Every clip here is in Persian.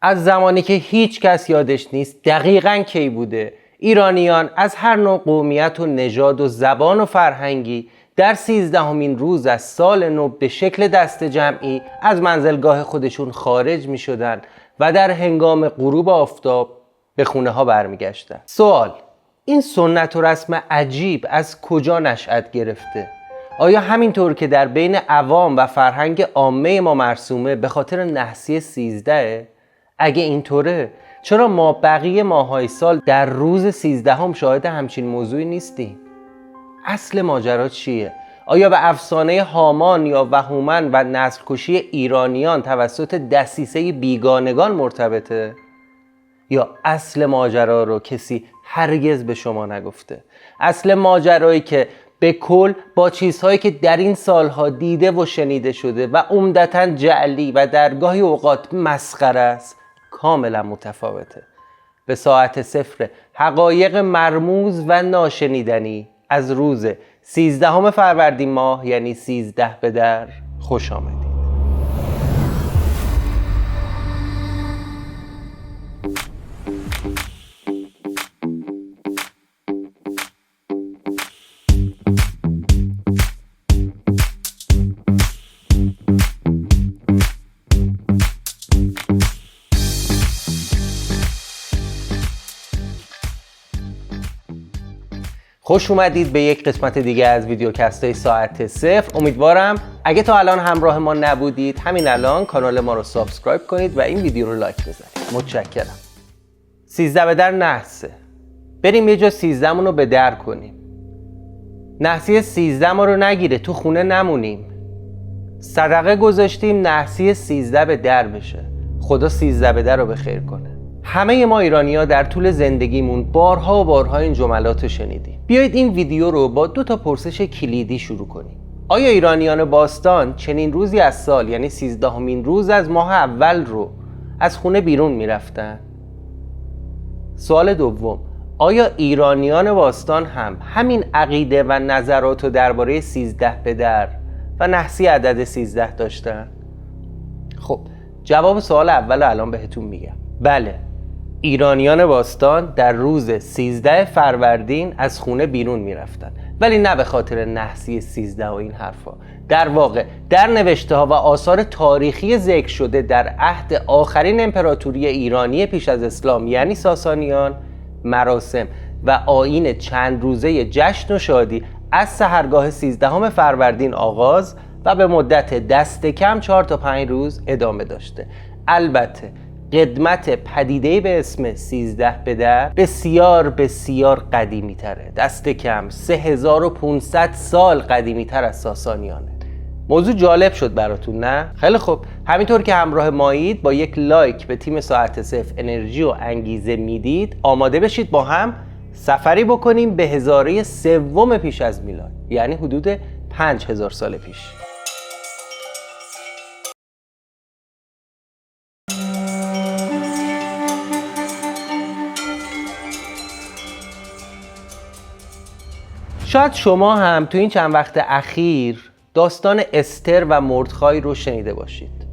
از زمانی که هیچ کس یادش نیست دقیقاً کی بوده، ایرانیان از هر نوع قومیت و نژاد و زبان و فرهنگی در 13مین روز از سال نو به شکل دست جمعی از منزلگاه خودشون خارج می شدن و در هنگام غروب آفتاب به خونه ها برمی گشتن. سوال: این سنت و رسم عجیب از کجا نشأت گرفته؟ آیا همینطور که در بین عوام و فرهنگ عامه ما مرسومه به خاطر نحسی 13؟ اگه اینطوره چرا ما بقیه ماهای سال در روز 13 شاهد همچین موضوعی نیستیم؟ اصل ماجرا چیه؟ آیا به افسانه هامان یا وهومن و نسل کشی ایرانیان توسط دسیسه بیگانگان مرتبطه؟ یا اصل ماجرا رو کسی هرگز به شما نگفته؟ اصل ماجرایی که به کل با چیزهایی که در این سالها دیده و شنیده شده و عمدتاً جعلی و در گاهی اوقات مسخره است کاملا متفاوته. به ساعت صفر حقایق مرموز و ناشنیدنی از روز 13 فروردین ماه، یعنی 13 به در، خوش آمدید. خوش اومدید به یک قسمت دیگه از ویدیوکست‌های ساعت صفر. امیدوارم اگه تا الان همراه ما نبودید همین الان کانال ما رو سابسکرایب کنید و این ویدیو رو لایک بزنید. متشکرم. 13 به در نحسه. بریم یه جا 13 مون رو به در کنیم. نحسی 13 ما رو نگیره، تو خونه نمونیم. صدقه گذاشتیم نحسی 13 به در بشه. خدا 13 به در رو بخیر کنه. همه ما ایرانی‌ها در طول زندگیمون بارها و بارها این جملات رو شنیدیم. بیایید این ویدیو رو با 2 پرسش کلیدی شروع کنیم. آیا ایرانیان باستان چنین روزی از سال، یعنی 13مین روز از ماه اول رو از خونه بیرون میرفتن؟ سوال دوم: آیا ایرانیان باستان هم همین عقیده و نظرات رو درباره 13 به در و نحسی عدد 13 داشتن؟ خب جواب سوال اول الان بهتون میگم. بله، ایرانیان باستان در روز 13 فروردین از خونه بیرون میرفتن، ولی نه به خاطر نحسی 13 و این حرفا. در واقع در نوشته ها و آثار تاریخی ذکر شده در عهد آخرین امپراتوری ایرانی پیش از اسلام، یعنی ساسانیان، مراسم و آیین چند روزه جشن و شادی از سحرگاه 13 فروردین آغاز و به مدت دست کم 4 تا 5 روز ادامه داشته. البته قدمت پدیده‌ای به اسم 13 به در بسیار بسیار قدیمی تره. دست کم 3500 سال قدیمی تر از ساسانیانه. موضوع جالب شد براتون نه؟ خیلی خوب، همینطور که همراه مایید با یک لایک به تیم ساعت صفر انرژی و انگیزه میدید، آماده بشید با هم سفری بکنیم به هزاره سوم پیش از میلاد، یعنی حدود 5000 سال پیش. شاید شما هم تو این چند وقت اخیر داستان استر و مردخای رو شنیده باشید.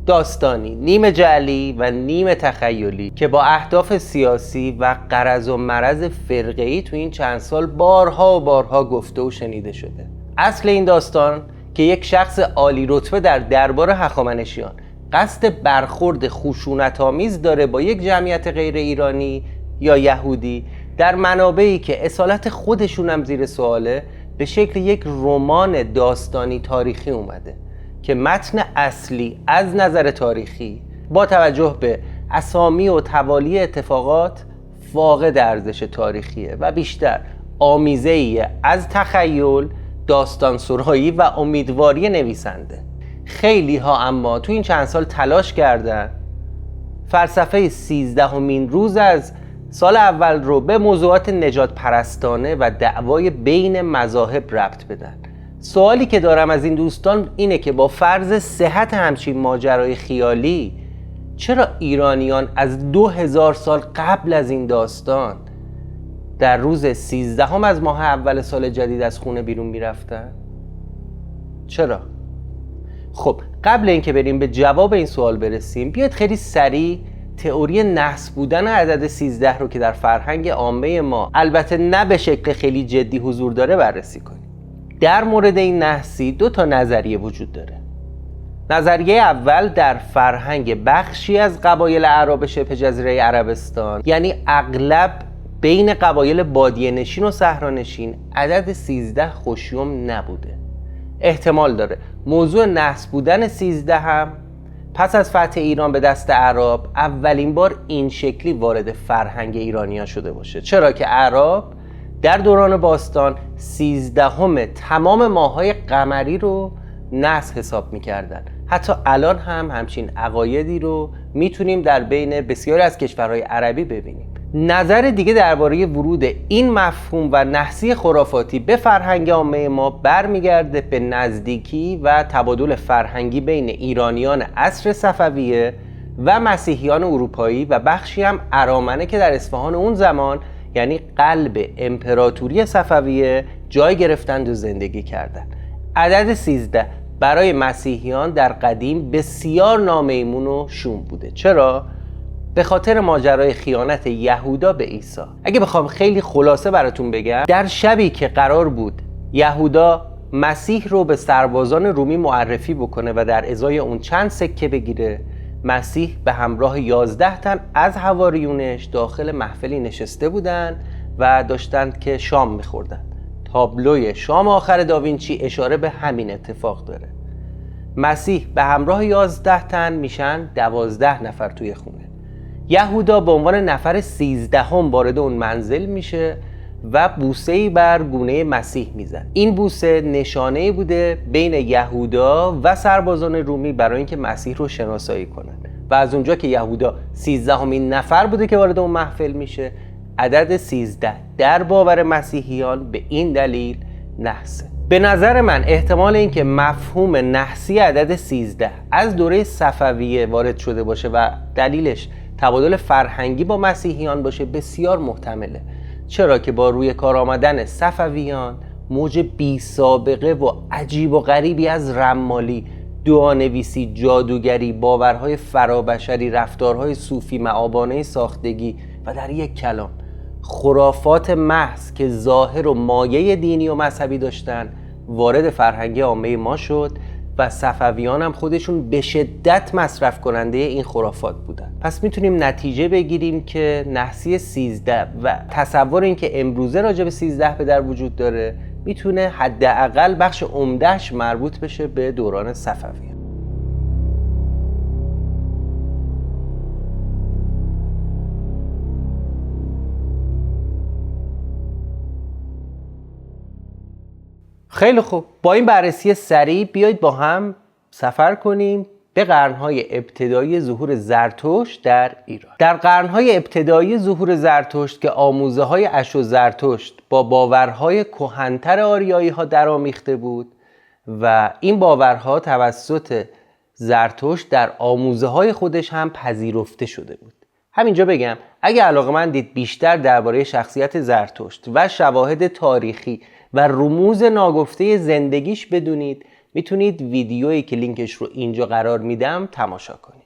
داستانی نیمه جعلی و نیمه تخیلی که با اهداف سیاسی و غرض و مرض فرقه‌ای تو این چند سال بارها و بارها گفته و شنیده شده. اصل این داستان که یک شخص عالی رتبه در دربار هخامنشیان قصد برخورد خشونت‌آمیز داره با یک جمعیت غیر ایرانی یا یهودی، در منابعی که اصالت خودشون هم زیر سواله به شکل یک رمان داستانی تاریخی اومده که متن اصلی از نظر تاریخی با توجه به اسامی و توالی اتفاقات فاقد ارزش تاریخیه و بیشتر آمیزه‌ای از تخیل، داستان سرایی و امیدواری نویسنده. خیلی ها اما تو این چند سال تلاش کردن فلسفه 13مین روز از سال اول رو به موضوعات نجات پرستانه و دعوای بین مذاهب ربط بدن. سوالی که دارم از این دوستان اینه که با فرض صحت همچین ماجرای خیالی چرا ایرانیان از 2000 سال قبل از این داستان در روز 13 از ماه اول سال جدید از خونه بیرون میرفتن؟ چرا؟ خب قبل اینکه بریم به جواب این سوال برسیم، بیاید خیلی سریع تئوری نحس بودن عدد 13 رو که در فرهنگ عامه ما البته نه به شکل خیلی جدی حضور داره بررسی کنیم. در مورد این نحسی 2 تا نظریه وجود داره. نظریه اول در فرهنگ بخشی از قبایل اعراب شبه جزیره عربستان، یعنی اغلب بین قبایل بادیه نشین و صحرانشین، عدد 13 خوشیوم نبوده. احتمال داره موضوع نحس بودن 13 هم پس از فتح ایران به دست اعراب اولین بار این شکلی وارد فرهنگ ایرانی‌ها شده باشه، چرا که اعراب در دوران باستان 13 تمام ماه‌های قمری رو نحس حساب می‌کردن. حتی الان هم همچین عقایدی رو میتونیم در بین بسیاری از کشورهای عربی ببینیم. نظر دیگه درباره ورود این مفهوم و نحسی خرافاتی به فرهنگ عامه ما برمیگرده به نزدیکی و تبادل فرهنگی بین ایرانیان عصر صفویه و مسیحیان اروپایی و بخشی هم ارامنه که در اصفهان اون زمان، یعنی قلب امپراتوری صفویه، جای گرفتند و زندگی کردند. عدد 13 برای مسیحیان در قدیم بسیار نامیمون و شوم بوده. چرا؟ به خاطر ماجرای خیانت یهودا به عیسی. اگه بخوام خیلی خلاصه براتون بگم، در شبی که قرار بود یهودا مسیح رو به سربازان رومی معرفی بکنه و در ازای اون چند سکه بگیره، مسیح به همراه 11 تن از حواریونش داخل محفلی نشسته بودن و داشتند که شام میخوردن. تابلوی شام آخر داوینچی اشاره به همین اتفاق داره. مسیح به همراه 11 تن میشن 12 نفر توی خونه. یهودا به عنوان نفر 13 وارد اون منزل میشه و بوسه‌ای بر گونه مسیح میزن. این بوسه نشانه‌ای بوده بین یهودا و سربازان رومی برای اینکه مسیح رو شناسایی کنن و از اونجا که یهودا 13مین نفر بوده که وارد اون محفل میشه، عدد 13 در باور مسیحیان به این دلیل نحسه. به نظر من احتمال اینکه مفهوم نحسی عدد 13 از دوره صفویه وارد شده باشه و دلیلش تبادل فرهنگی با مسیحیان باشه بسیار محتمله، چرا که با روی کار آمدن صفویان موج بی سابقه و عجیب و غریبی از رمالی، دعانویسی، جادوگری، باورهای فرابشری، رفتارهای صوفی، معابانه ساختگی و در یک کلام خرافات محض که ظاهر و مایه دینی و مذهبی داشتن وارد فرهنگ عامه ما شد و صفویان هم خودشون به شدت مصرف کننده این خرافات بودن. پس میتونیم نتیجه بگیریم که نحسی 13 و تصور این که امروزه راجع به 13 به در وجود داره میتونه حداقل بخش عمدهش مربوط بشه به دوران صفویه. خیلی خوب، با این بررسی سریع بیایید با هم سفر کنیم به قرنهای ابتدایی ظهور زرتشت در ایران. در قرنهای ابتدایی ظهور زرتشت که آموزه های اشو زرتشت با باورهای کهن‌تر آریایی ها درآمیخته بود و این باورها توسط زرتشت در آموزه های خودش هم پذیرفته شده بود. همینجا بگم اگه علاقه‌مندید بیشتر درباره شخصیت زرتشت و شواهد تاریخی و رموز ناگفته زندگیش بدونید، میتونید ویدیویی که لینکش رو اینجا قرار میدم تماشا کنید.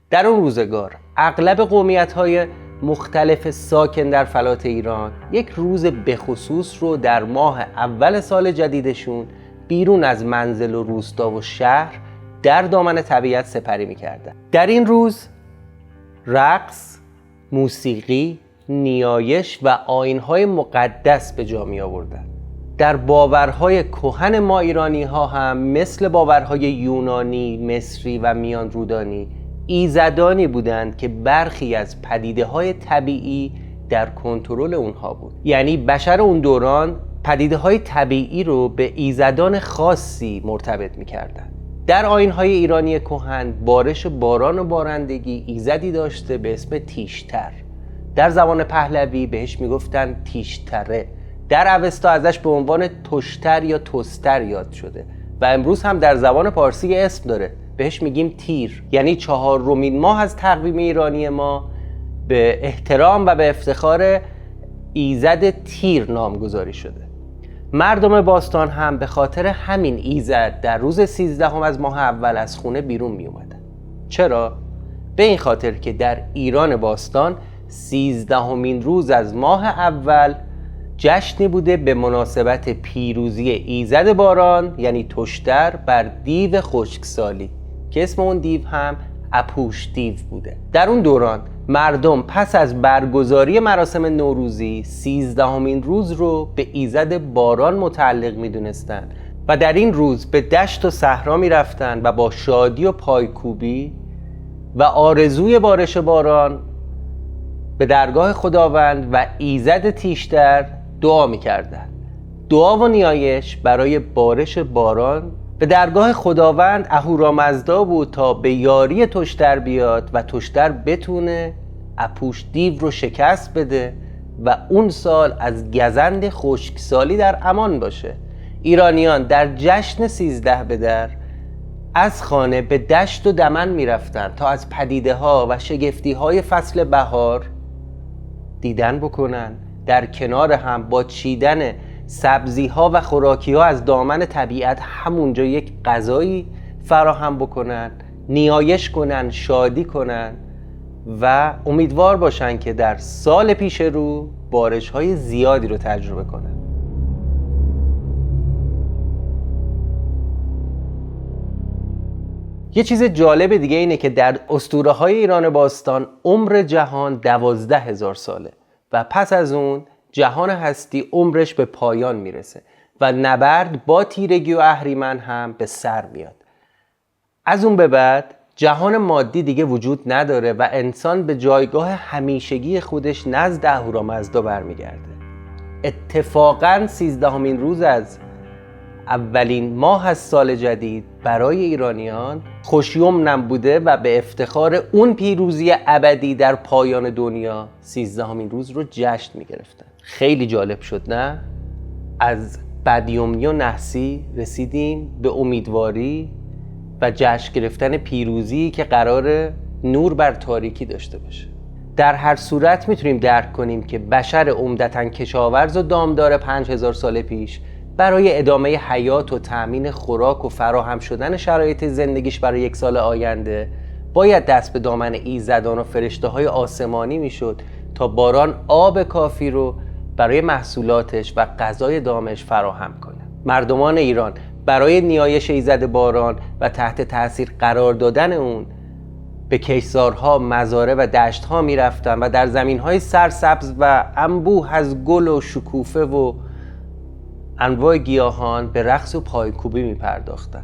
در اون روزگار اغلب قومیت‌های مختلف ساکن در فلات ایران یک روز بخصوص رو در ماه اول سال جدیدشون بیرون از منزل و روستا و شهر در دامن طبیعت سپری میکردن. در این روز رقص، موسیقی، نیایش و آیین‌های مقدس به جا می آوردن. در باورهای کهن ما ایرانی ها هم مثل باورهای یونانی، مصری و میان رودانی ایزدانی بودند که برخی از پدیده های طبیعی در کنترل اونها بود. یعنی بشر اون دوران پدیده های طبیعی رو به ایزدان خاصی مرتبط می کردن. در آیین‌های ایرانی کهن بارش باران و بارندگی ایزدی داشته به اسم تیشتر. در زمان پهلوی بهش میگفتن تیشتره. در اوستا ازش به عنوان تشتر یا تستر یاد شده و امروز هم در زبان پارسی اسم داره، بهش میگیم تیر. یعنی 4مین ماه از تقویم ایرانی ما به احترام و به افتخار ایزد تیر نامگذاری شده. مردم باستان هم به خاطر همین ایزد در روز 13 از ماه اول از خونه بیرون می اومدن. چرا؟ به این خاطر که در ایران باستان 13مین روز از ماه اول جشنی بوده به مناسبت پیروزی ایزد باران یعنی تشتر بر دیو خشکسالی که اسم اون دیو هم اپوش دیو بوده. در اون دوران مردم پس از برگزاری مراسم نوروزی 13مین روز رو به ایزد باران متعلق میدونستن و در این روز به دشت و صحرا میرفتن و با شادی و پایکوبی و آرزوی بارش باران به درگاه خداوند و ایزد تیشتر دعا میکردن. دعا و نیایش برای بارش باران به درگاه خداوند اهورامزدا بود تا به یاری تشتر بیاد و تشتر بتونه اپوش دیو رو شکست بده و اون سال از گزند خشکسالی در امان باشه. ایرانیان در جشن 13 بدر از خانه به دشت و دمن میرفتن تا از پدیده ها و شگفتی های فصل بهار دیدن بکنن، در کنار هم با چیدن سبزی ها و خوراکی ها از دامن طبیعت همونجا یک غذایی فراهم بکنن، نیایش کنن، شادی کنن و امیدوار باشن که در سال پیش رو بارش های زیادی رو تجربه کنن. یه چیز جالب دیگه اینه که در اسطوره های ایران باستان عمر جهان 12,000 ساله و پس از اون جهان هستی عمرش به پایان میرسه و نبرد با تیرگی و اهریمن هم به سر میاد. از اون به بعد جهان مادی دیگه وجود نداره و انسان به جایگاه همیشگی خودش نزد اهورامزدا برمیگرده. اتفاقاً 13مین روز از اولین ماه از سال جدید برای ایرانیان خوشیمن بوده و به افتخار اون پیروزی ابدی در پایان دنیا 13مین روز رو جشن می‌گرفتن. خیلی جالب شد نه؟ از بدیومی و نحسی رسیدیم به امیدواری و جشن گرفتن پیروزی که قرار نور بر تاریکی داشته باشه. در هر صورت میتونیم درک کنیم که بشر عمدتاً کشاورز و دامدار 5000 سال پیش برای ادامه حیات و تأمین خوراک و فراهم شدن شرایط زندگیش برای یک سال آینده باید دست به دامن ایزدان و فرشته های آسمانی میشد تا باران آب کافی رو برای محصولاتش و غذای دامش فراهم کنه. مردمان ایران برای نیایش ایزد باران و تحت تأثیر قرار دادن اون به کشتزارها، مزارع و دشتها میرفتن و در زمینهای سرسبز و انبوه از گل و شکوفه و انواع گیاهان به رقص و پایکوبی می پرداختن.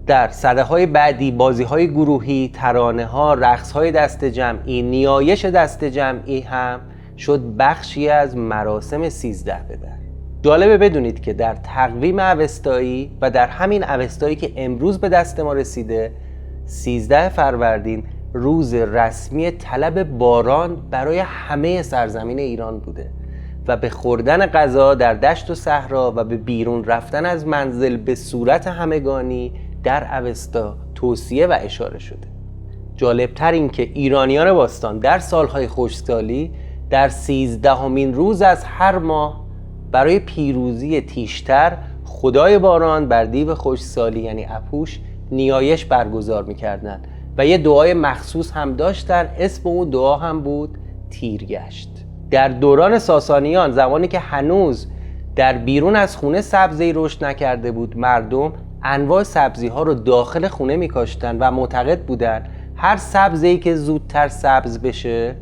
در سده‌های بعدی بازی‌های گروهی، ترانه‌ها، رقص‌های دست جمعی، نیایش دست جمعی هم شد بخشی از مراسم 13 بدر. جالبه بدونید که در تقویم اوستایی و در همین اوستایی که امروز به دست ما رسیده 13 فروردین روز رسمی طلب باران برای همه سرزمین ایران بوده و به خوردن غذا در دشت و صحرا و به بیرون رفتن از منزل به صورت همگانی در اوستا توصیه و اشاره شده. جالبتر این که ایرانیان باستان در سالهای خشکسالی در 13مین روز از هر ماه برای پیروزی تیشتر خدای باران بر دیو خشکسالی یعنی اپوش نیایش برگزار می‌کردند و یه دعای مخصوص هم داشتن. اسم اون دعا هم بود تیرگشت. در دوران ساسانیان زمانی که هنوز در بیرون از خونه سبزی رشد نکرده بود، مردم انواع سبزی ها رو داخل خونه میکاشتن و معتقد بودن هر سبزی که زودتر سبز بشه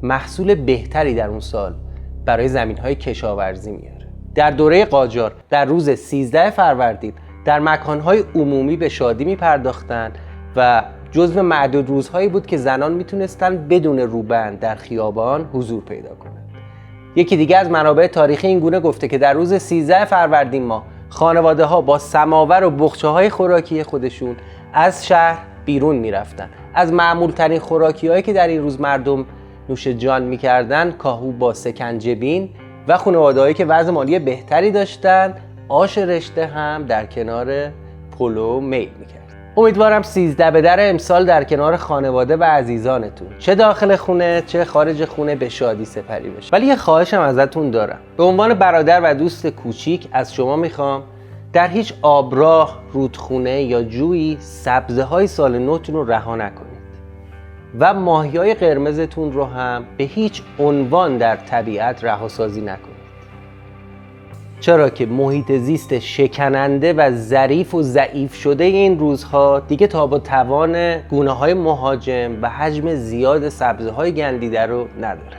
محصول بهتری در اون سال برای زمین های کشاورزی میاره. در دوره قاجار در روز 13 فروردین در مکانهای عمومی به شادی میپرداختن و جزو معدود روزهایی بود که زنان میتونستن بدون روبند در خیابان حضور پیدا کنند. یکی دیگه از منابع تاریخی این گونه گفته که در روز 13 فروردین ماه خانواده ها با سماور و بخچه های خوراکی خودشون از شهر بیرون میرفتن. از معمول ترین خوراکی هایی که در این روز مردم نوش جان میکردن کاهو با سکنجبین و خانواده هایی که وضع مالی بهتری داشتن آش رشته هم در کنار پلو میل میکرد. امیدوارم 13 بدر امسال در کنار خانواده و عزیزانتون چه داخل خونه چه خارج خونه به شادی سپری بشه. ولی یه خواهشم ازتون دارم. به عنوان برادر و دوست کوچیک از شما میخوام در هیچ آبراه، رودخونه یا جویی سبزه های سال نوتون رو رها نکنید. و ماهیای قرمزتون رو هم به هیچ عنوان در طبیعت رهاسازی نکنید، چرا که محیط زیست شکننده و ظریف و ضعیف شده این روزها دیگه تاب و توان گونه‌های مهاجم و حجم زیاد سبزه‌های گندیده رو نداره.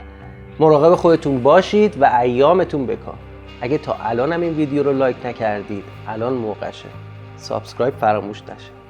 مراقب خودتون باشید و ایامتون بکام. اگه تا الان هم این ویدیو رو لایک نکردید، الان موقعشه. سابسکرایب فراموش نشه.